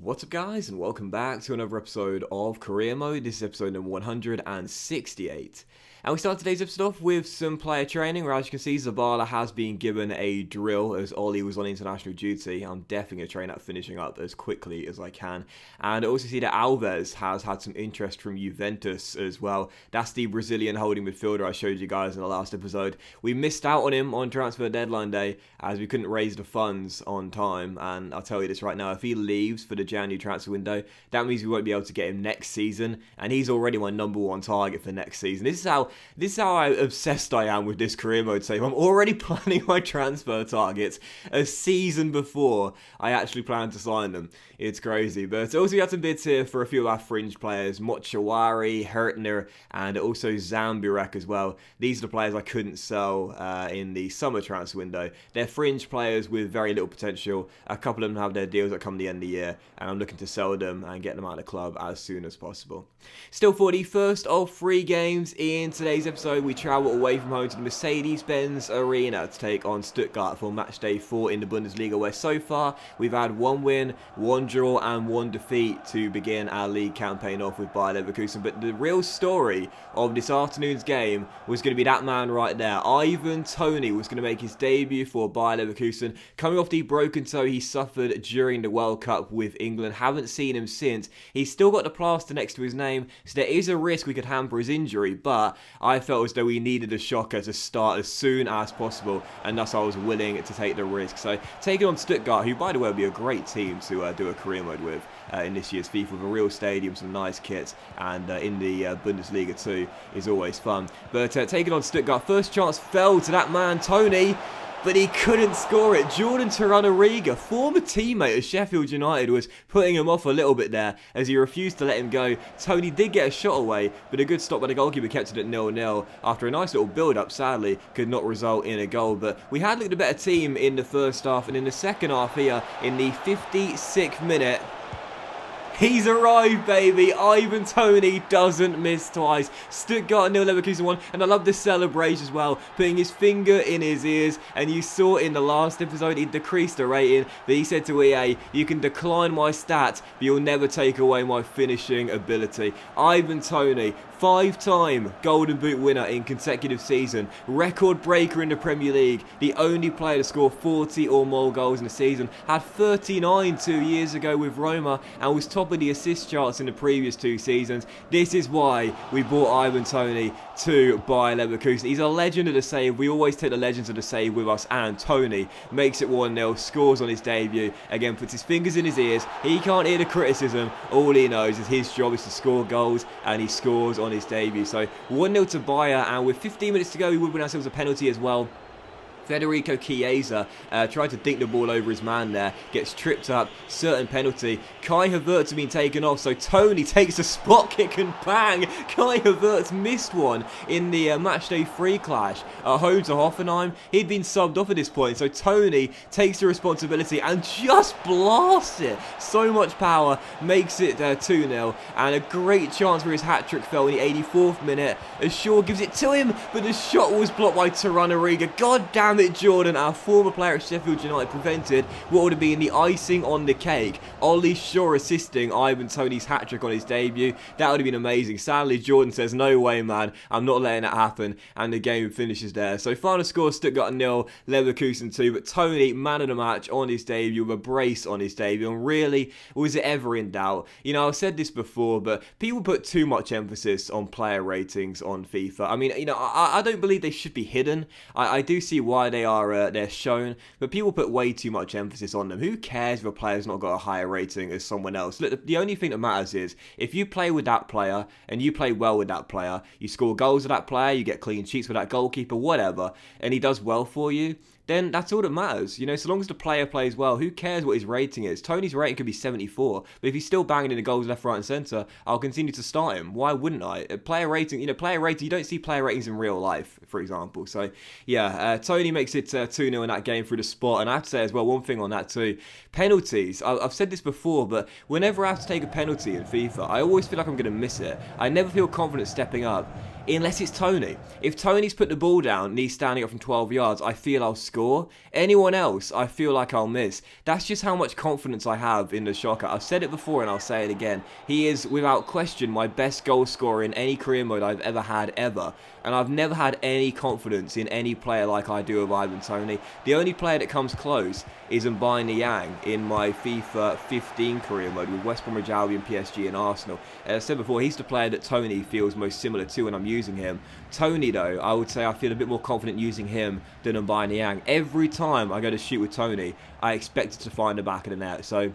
What's up guys, and welcome back to another episode of Career Mode. This is episode number 168. And we start today's episode off with some player training, where as you can see, Zabala has been given a drill as Ollie was on international duty. I'm definitely going to train that finishing up as quickly as I can. And I also see that Alves has had some interest from Juventus as well. That's the Brazilian holding midfielder I showed you guys in the last episode. We missed out on him on transfer deadline day as we couldn't raise the funds on time. And I'll tell you this right now, if he leaves for the January transfer window, that means we won't be able to get him next season. And he's already my #1 target for next season. This is how obsessed I am with this career mode save. I'm already planning my transfer targets a season before I actually plan to sign them. It's crazy. But also we had some bids here for a few of our fringe players. Mochawari, Hertner, and also Zamburak as well. These are the players I couldn't sell in the summer transfer window. They're fringe players with very little potential. A couple of them have their deals that come the end of the year, and I'm looking to sell them and get them out of the club as soon as possible. Still for the first of 3 games in today's episode, we travel away from home to the Mercedes-Benz Arena to take on Stuttgart for match day 4 in the Bundesliga, where so far we've had 1 win, 1 draw and 1 defeat to begin our league campaign off with Bayer Leverkusen. But the real story of this afternoon's game was going to be that man right there. Ivan Toney was going to make his debut for Bayer Leverkusen, coming off the broken toe he suffered during the World Cup with England. Haven't seen him since. He's still got the plaster next to his name, so there is a risk we could hamper his injury, but I felt as though we needed a shocker to start as soon as possible, and thus I was willing to take the risk. So taking on Stuttgart, who by the way will be a great team to do a career mode with in this year's FIFA, with a real stadium, some nice kits, and in the Bundesliga too is always fun. But taking on Stuttgart, first chance fell to that man Toney, but he couldn't score it. Jordan Torunariga, former teammate of Sheffield United, was putting him off a little bit there as he refused to let him go. Toney did get a shot away, but a good stop by the goalkeeper kept it at 0-0 after a nice little build-up. Sadly, could not result in a goal, but we had looked a better team in the first half, and in the second half here, in the 56th minute, he's arrived, baby. Ivan Toney doesn't miss twice. Stuttgart 0, Leverkusen 1. And I love this celebration as well, putting his finger in his ears. And you saw in the last episode, he decreased the rating. But he said to EA, you can decline my stats, but you'll never take away my finishing ability. Ivan Toney, 5-time Golden Boot winner in consecutive season, record breaker in the Premier League, the only player to score 40 or more goals in a season, had 39 2 years ago with Roma, and was top of the assist charts in the previous 2 seasons. This is why we bought Ivan Toney to Bayer Leverkusen. He's a legend of the save. We always take the legends of the save with us, and Toney makes it 1-0, scores on his debut, again puts his fingers in his ears. He can't hear the criticism. All he knows is his job is to score goals, and he scores on his debut. So 1-0 to Bayer, and with 15 minutes to go, we would win ourselves a penalty as well. Federico Chiesa tried to dink the ball over his man there, gets tripped up, certain penalty. Kai Havertz has been taken off, so Toney takes a spot kick and bang! Kai Havertz missed one in the matchday 3 clash at home to Hoffenheim. He'd been subbed off at this point, so Toney takes the responsibility and just blasts it. So much power, makes it 2-0, and a great chance for his hat-trick fell in the 84th minute. Shaw gives it to him, but the shot was blocked by Torunariga. God damn it, Jordan, our former player at Sheffield United, prevented what would have been the icing on the cake. Ollie Shaw assisting Ivan Toney's hat-trick on his debut. That would have been amazing. Sadly, Jordan says, no way, man, I'm not letting that happen, and the game finishes there. So final score, Stuttgart 0, Leverkusen 2, but Toney, man of the match on his debut, with a brace on his debut, and really, was it ever in doubt? You know, I've said this before, but people put too much emphasis on player ratings on FIFA. I mean, you know, I don't believe they should be hidden. I do see why they're shown, but people put way too much emphasis on them. Who cares if a player's not got a higher rating as someone else? Look, the only thing that matters is if you play with that player and you play well with that player, you score goals with that player, you get clean sheets with that goalkeeper, whatever, and he does well for you, then that's all that matters. You know, so long as the player plays well, who cares what his rating is? Toney's rating could be 74, but if he's still banging in the goals left, right and centre, I'll continue to start him. Why wouldn't I? Player rating, you don't see player ratings in real life, for example. So, yeah, Toney makes it 2-0 in that game through the spot. And I have to say as well, one thing on that too, penalties. I've said this before, but whenever I have to take a penalty in FIFA, I always feel like I'm going to miss it. I never feel confident stepping up. unless it's Toney. If Toney's put the ball down and he's standing up from 12 yards, I feel I'll score. Anyone else, I feel like I'll miss. That's just how much confidence I have in the shocker. I've said it before and I'll say it again. He is, without question, my best goal scorer in any career mode I've ever had, ever. And I've never had any confidence in any player like I do of Ivan Toney. The only player that comes close is Yang in my FIFA 15 career mode with West Bromwich Albion, PSG and Arsenal. As I said before, he's the player that Toney feels most similar to when I'm using him. Toney, though, I would say I feel a bit more confident using him than Yang. Every time I go to shoot with Toney, I expect it to find the back of the net. So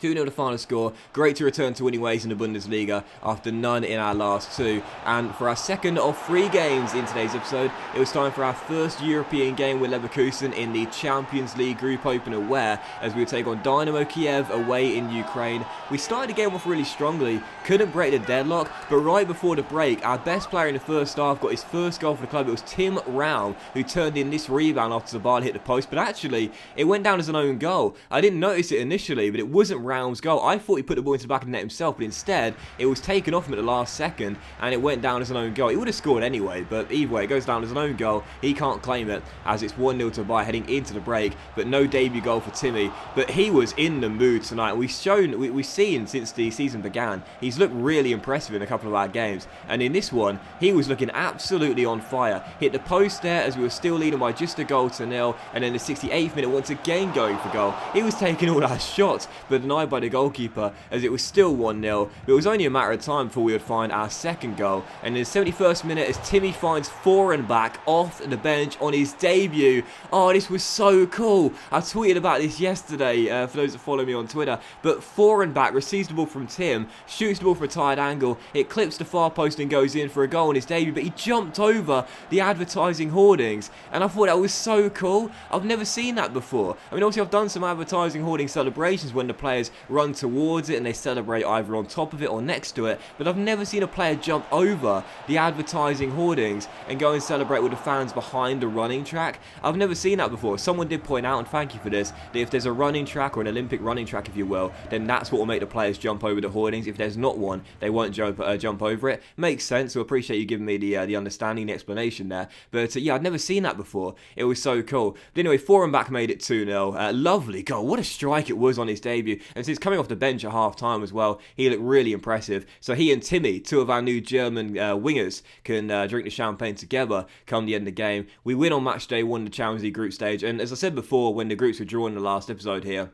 2-0 the final score. Great to return to winning ways in the Bundesliga after none in our last two. And for our second of 3 games in today's episode, it was time for our first European game with Leverkusen in the Champions League group opener, where, as we would take on Dynamo Kiev away in Ukraine, we started the game off really strongly, couldn't break the deadlock, but right before the break, our best player in the first half got his first goal for the club. It was Tim Raum, who turned in this rebound after the ball hit the post, but actually, it went down as an own goal. I didn't notice it initially, but it wasn't Raum's goal. I thought he put the ball into the back of the net himself, but instead it was taken off him at the last second and it went down as an own goal. He would have scored anyway, but either way, it goes down as an own goal. He can't claim it as it's 1-0 to Bayern heading into the break, but no debut goal for Timmy. But he was in the mood tonight. We've seen since the season began, he's looked really impressive in a couple of our games, and in this one, he was looking absolutely on fire. Hit the post there as we were still leading by just a goal to nil, and then the 68th minute once again going for goal. He was taking all our shots, but denied by the goalkeeper as it was still 1-0. But it was only a matter of time before we would find our second goal, and in the 71st minute as Timmy finds back off the bench on his debut. Oh, this was so cool. I tweeted about this yesterday for those that follow me on Twitter, but back receives the ball from Tim, shoots the ball for a tight angle, it clips the far post and goes in for a goal on his debut, but he jumped over the advertising hoardings, and I thought that was so cool. I've never seen that before. I mean, obviously I've done some advertising hoarding celebrations when the players run towards it and they celebrate either on top of it or next to it, but I've never seen a player jump over the advertising hoardings and go and celebrate with the fans behind the running track. I've never seen that before. Someone did point out, and thank you for this, that if there's a running track or an Olympic running track, if you will, then that's what will make the players jump over the hoardings. If there's not one, they won't jump over it. Makes sense, so I appreciate you giving me the understanding, the explanation there. But yeah, I'd never seen that before. It was so cool. But anyway, back made it 2-0. Lovely goal. What a strike it was on his debut. And since coming off the bench at half-time as well, he looked really impressive. So he and Timmy, two of our new German wingers, can drink the champagne together come the end of the game. We win on match day 1 the Champions League group stage, and as I said before when the groups were drawn in the last episode here,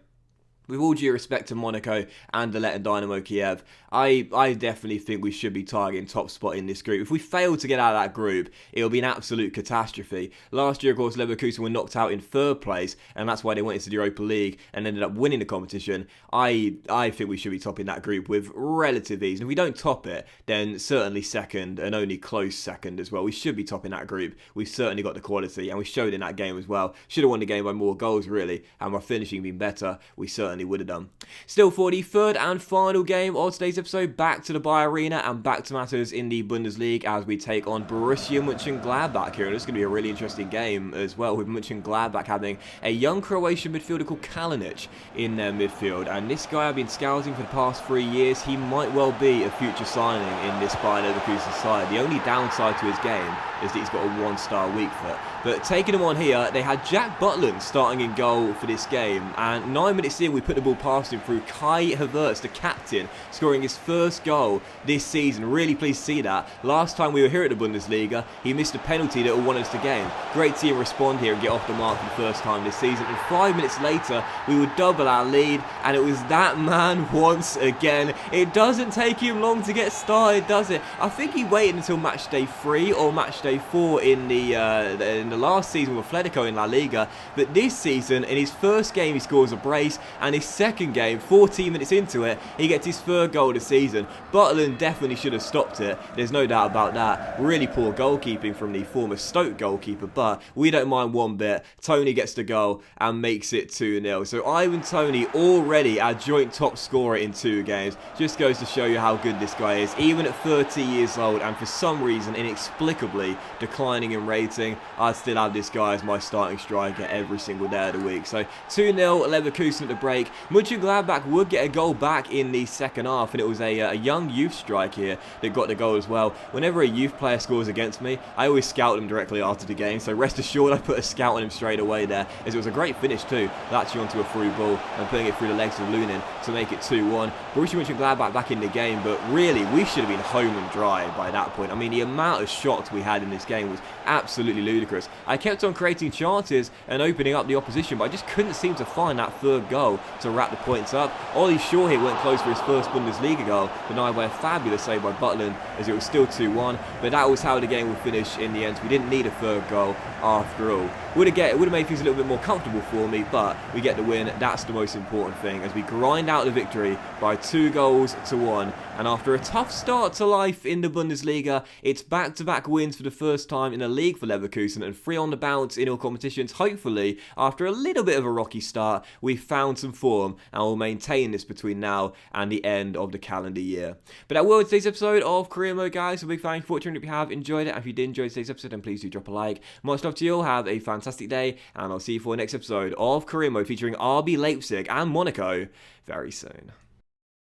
with all due respect to Monaco and the and Dynamo Kiev, I definitely think we should be targeting top spot in this group. If we fail to get out of that group, it'll be an absolute catastrophe. Last year, of course, Leverkusen were knocked out in 3rd place, and that's why they went into the Europa League and ended up winning the competition. I think we should be topping that group with relative ease. And if we don't top it, then certainly second, and only close second as well. We should be topping that group. We've certainly got the quality, and we showed in that game as well. Should have won the game by more goals, really. Had my finishing been better, we certainly would have done. Still, for the third and final game of today's episode, back to the Bayer Arena and back to matters in the Bundesliga as we take on Borussia Mönchengladbach here. And it's going to be a really interesting game as well, with Mönchengladbach having a young Croatian midfielder called Kalinic in their midfield. And this guy I've been scouting for the past 3 years. He might well be a future signing in this Bayer Leverkusen side. The only downside to his game is that he's got a 1-star weak foot. But taking him on here, they had Jack Butland starting in goal for this game, and 9 minutes in we put the ball past him through Kai Havertz, the captain, scoring his first goal this season. Really pleased to see that. Last time we were here at the Bundesliga, he missed a penalty that won us the game. Great to see him respond here and get off the mark for the first time this season, and 5 minutes later we would double our lead, and it was that man once again. It doesn't take him long to get started, does it? I think he waited until match day 3 or match day 4 in the last season with Atletico in La Liga, but this season in his first game he scores a brace, and his second game, 14 minutes into it, he gets his 3rd goal of the season. Butland definitely should have stopped it, there's no doubt about that. Really poor goalkeeping from the former Stoke goalkeeper, but we don't mind one bit. Toney gets the goal and makes it 2-0. So Ivan Toney already our joint top scorer in 2 games. Just goes to show you how good this guy is, even at 30 years old, and for some reason inexplicably declining in rating. I'd still have this guy as my starting striker every single day of the week. So 2-0 Leverkusen at the break. make. Gladbach would get a goal back in the second half, and it was a young youth strike here that got the goal as well. Whenever a youth player scores against me, I always scout them directly after the game, so rest assured I put a scout on him straight away there, as it was a great finish too, latching onto a through ball and putting it through the legs of Lunin to make it 2-1. Borussia Mönchengladbach back in the game, but really we should have been home and dry by that point. I mean, the amount of shots we had in this game was absolutely ludicrous. I kept on creating chances and opening up the opposition, but I just couldn't seem to find that third goal to wrap the points up. Ollie Shaw here went close for his first Bundesliga goal, denied by a fabulous save by Butland, as it was still 2-1, but that was how the game would finish in the end. We didn't need a third goal after all. Would have made things a little bit more comfortable for me, but we get the win. That's the most important thing, as we grind out the victory by 2-1. And after a tough start to life in the Bundesliga, it's back-to-back wins for the first time in the league for Leverkusen, and 3 on the bounce in all competitions. Hopefully, after a little bit of a rocky start, we've found some form and will maintain this between now and the end of the calendar year. But that was today's episode of Career Mode, guys. A big thank you for watching. If you have enjoyed it, and if you did enjoy today's episode, then please do drop a like. Much love to you all. Have a fantastic day, and I'll see you for the next episode of Career Mode featuring RB Leipzig and Monaco very soon.